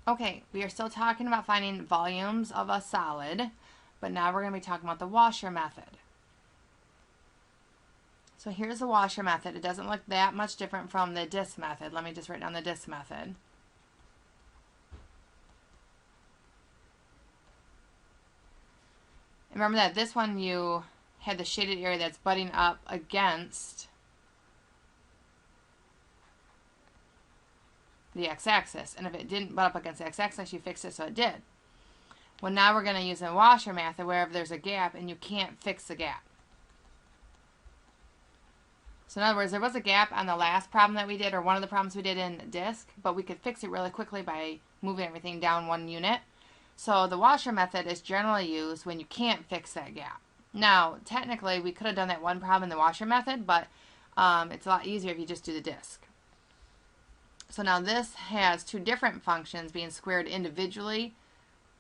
Okay, we are still talking about finding volumes of a solid, but now we're going to be talking about the washer method. So here's the washer method. It doesn't look that much different from the disc method. Let me just write down the disc method. And remember that this one you had the shaded area that's butting up against the x-axis. And if it didn't butt up against the x-axis, you fixed it so it did. Well, now we're going to use the washer method wherever there's a gap and you can't fix the gap. So in other words, there was a gap on the last problem that we did, or one of the problems we did in disc, but we could fix it really quickly by moving everything down one unit. So the washer method is generally used when you can't fix that gap. Now, technically, we could have done that one problem in the washer method, but it's a lot easier if you just do the disc. So now this has two different functions being squared individually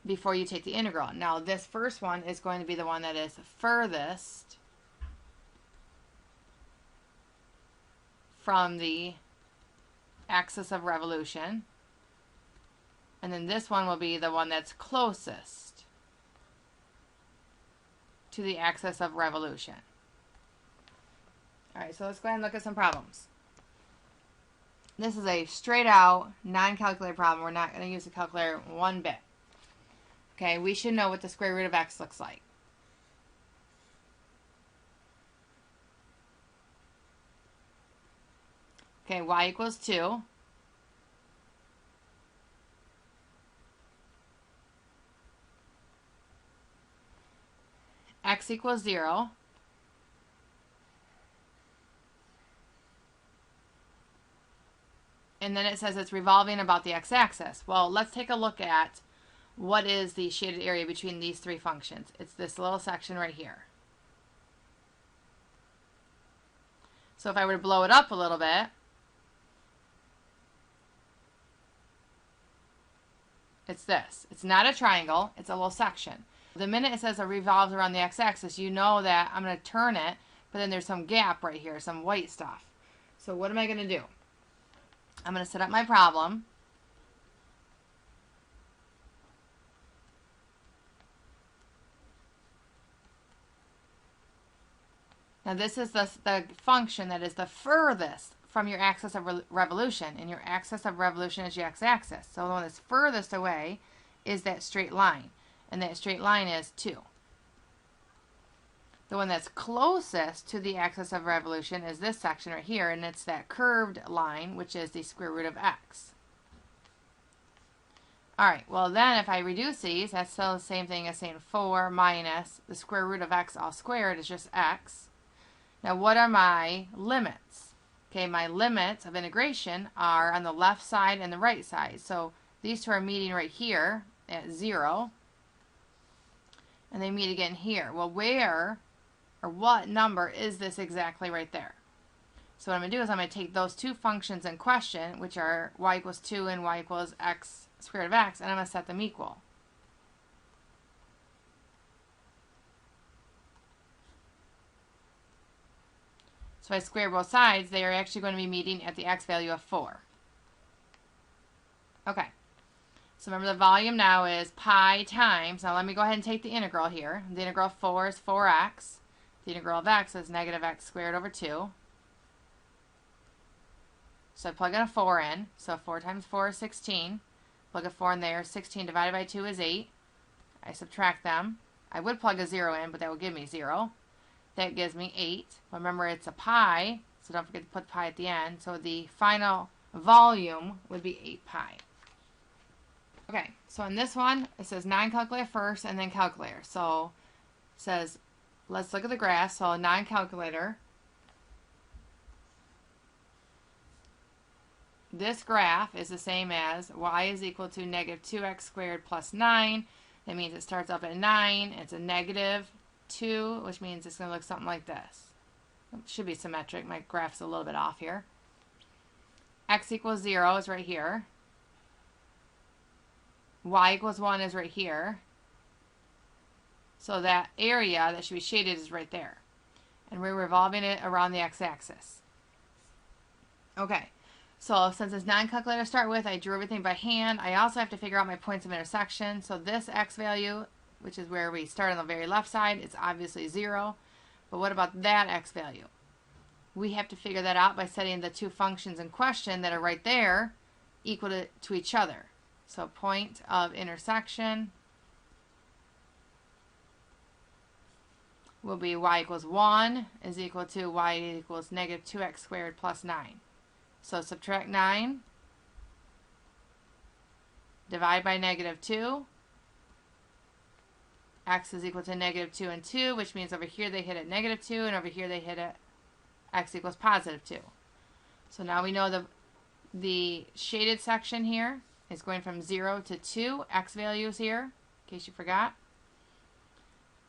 before you take the integral. Now this first one is going to be the one that is furthest from the axis of revolution. And then this one will be the one that's closest to the axis of revolution. Alright, so let's go ahead and look at some problems. This is a straight out non-calculator problem. We're not going to use the calculator one bit. Okay, we should know what the square root of x looks like. Okay, y equals 2. X equals 0. And then it says it's revolving about the x-axis. Well, let's take a look at what is the shaded area between these three functions. It's this little section right here. So if I were to blow it up a little bit, it's this. It's not a triangle, it's a little section. The minute it says it revolves around the x-axis, you know that I'm going to turn it, but then there's some gap right here, some white stuff. So what am I going to do? I'm going to set up my problem. Now this is the function that is the furthest from your axis of revolution, and your axis of revolution is your x-axis. So the one that's furthest away is that straight line, and that straight line is 2. The one that's closest to the axis of revolution is this section right here, and it's that curved line, which is the square root of x. Alright, well then if I reduce these, that's still the same thing as saying 4 minus the square root of x all squared is just x. Now what are my limits? Okay, my limits of integration are on the left side and the right side. So these two are meeting right here at 0. And they meet again here. Well, where or what number is this exactly right there? So what I'm going to do is I'm going to take those two functions in question, which are y equals 2 and y equals x square root of x, and I'm going to set them equal. So if I square both sides, they are actually going to be meeting at the x value of 4. Okay. So remember the volume now is pi times, now let me go ahead and take the integral here. The integral of 4 is 4x. The integral of x is negative x squared over 2. So I plug in a 4 in. So 4 times 4 is 16. Plug a 4 in there. 16 divided by 2 is 8. I subtract them. I would plug a 0 in, but that will give me 0. That gives me 8. Remember, it's a pi, so don't forget to put pi at the end. So the final volume would be 8 pi. Okay, so in this one, it says non-calculator first and then calculator. So it says, let's look at the graph. So non-calculator. This graph is the same as y is equal to negative 2x squared plus 9. That means it starts up at 9. It's a negative 2, which means it's going to look something like this. It should be symmetric. My graph's a little bit off here. X equals 0 is right here. Y equals 1 is right here. So that area that should be shaded is right there. And we're revolving it around the x-axis. Okay, So since it's non-calculator to start with, I drew everything by hand. I also have to figure out my points of intersection. So this x value, which is where we start on the very left side, it's obviously 0. But what about that x value? We have to figure that out by setting the two functions in question that are right there equal to each other. So point of intersection will be y equals 1 is equal to y equals negative 2x squared plus 9. So subtract 9, divide by negative 2. X is equal to negative 2 and 2, which means over here they hit at negative 2, and over here they hit at x equals positive 2. So now we know the shaded section here is going from 0 to 2, x values here, in case you forgot.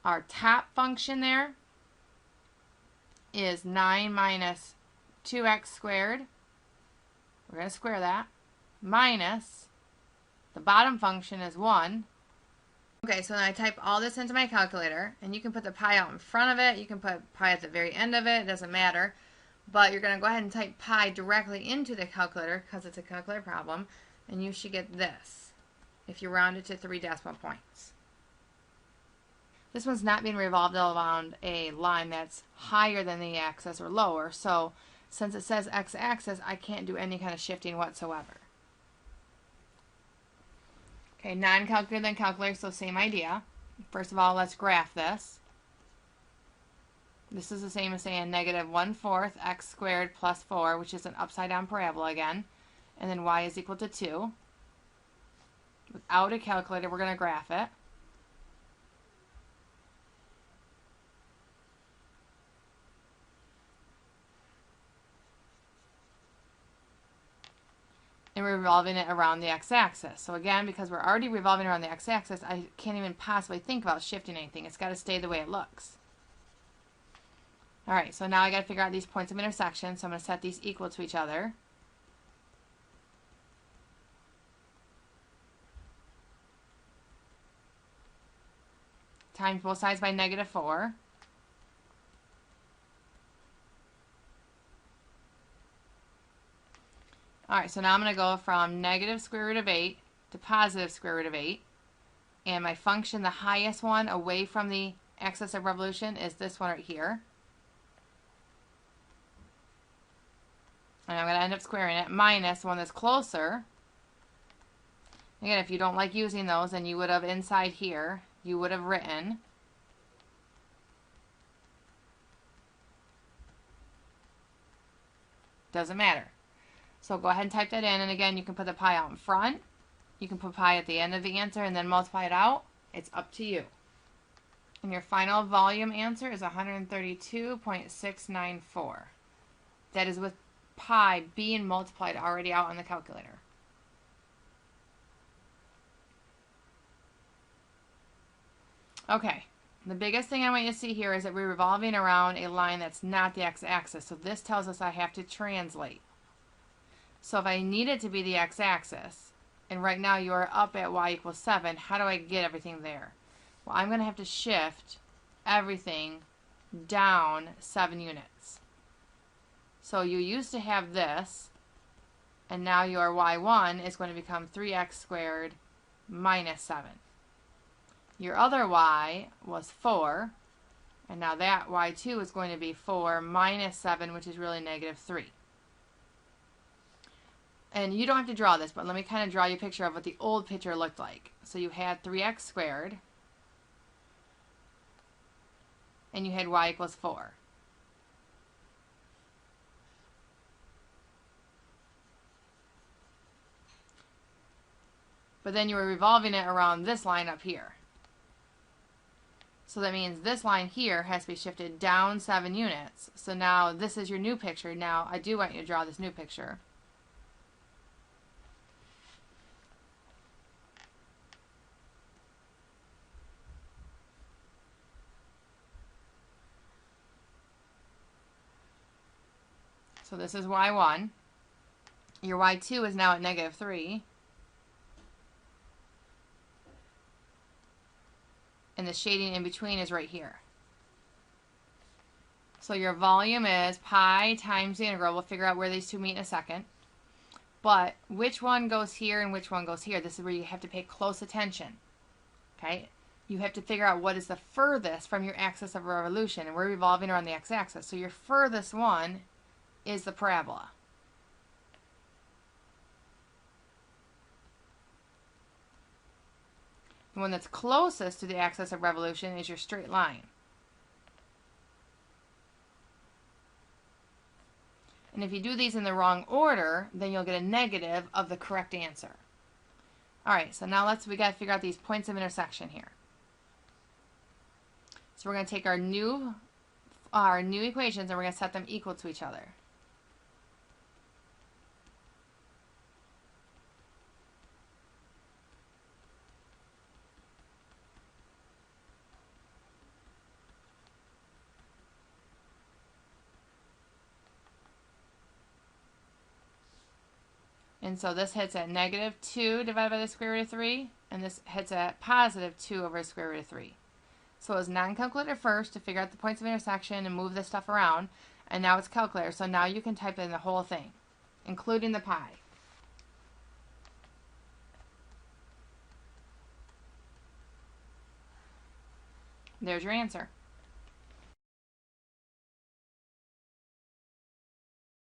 Our top function there is 9 minus 2x squared. We're going to square that. Minus, the bottom function is 1. Okay, so then I type all this into my calculator, and you can put the pi out in front of it. You can put pi at the very end of it. It doesn't matter. But you're going to go ahead and type pi directly into the calculator because it's a calculator problem, and you should get this if you round it to 3 decimal points. This one's not being revolved around a line that's higher than the axis or lower, so since it says x-axis, I can't do any kind of shifting whatsoever. Okay, non-calculator then calculator, so same idea. First of all, let's graph this. This is the same as saying negative 1/4 x squared plus 4, which is an upside down parabola again. And then y is equal to 2. Without a calculator, we're going to graph it. And we're revolving it around the x-axis. So again, because we're already revolving around the x-axis, I can't even possibly think about shifting anything. It's got to stay the way it looks. Alright, so now I got to figure out these points of intersection. So I'm going to set these equal to each other. Times both sides by negative 4. Alright, so now I'm going to go from negative square root of 8 to positive square root of 8. And my function, the highest one away from the axis of revolution, is this one right here. And I'm going to end up squaring it minus one that's closer. Again, if you don't like using those, then you would have inside here, you would have written doesn't matter. So go ahead and type that in, and again, you can put the pi out in front. You can put pi at the end of the answer and then multiply it out. It's up to you. And your final volume answer is 132.694. That is with pi being multiplied already out on the calculator. Okay, the biggest thing I want you to see here is that we're revolving around a line that's not the x-axis. So this tells us I have to translate. So if I need it to be the x-axis, and right now you are up at y equals 7, how do I get everything there? Well, I'm going to have to shift everything down 7 units. So you used to have this, and now your y1 is going to become 3x squared minus 7. Your other y was 4, and now that y2 is going to be 4 minus 7, which is really negative 3. And you don't have to draw this, but let me kind of draw you a picture of what the old picture looked like. So you had 3x squared, and you had y equals 4. But then you were revolving it around this line up here. So that means this line here has to be shifted down 7 units. So now this is your new picture. Now I do want you to draw this new picture. So this is y1. Your y2 is now at negative 3. And the shading in between is right here. So your volume is pi times the integral. We'll figure out where these two meet in a second. But which one goes here and which one goes here? This is where you have to pay close attention. Okay? You have to figure out what is the furthest from your axis of revolution. And we're revolving around the x-axis. So your furthest one is the parabola. The one that's closest to the axis of revolution is your straight line. And if you do these in the wrong order, then you'll get a negative of the correct answer. All right, so now we got to figure out these points of intersection here. So we're going to take our new equations and we're going to set them equal to each other. And so this hits at negative 2 divided by the square root of 3, and this hits at positive 2 over the square root of 3. So it was non-calculator first to figure out the points of intersection and move this stuff around, and now it's calculator. So now you can type in the whole thing, including the pi. There's your answer.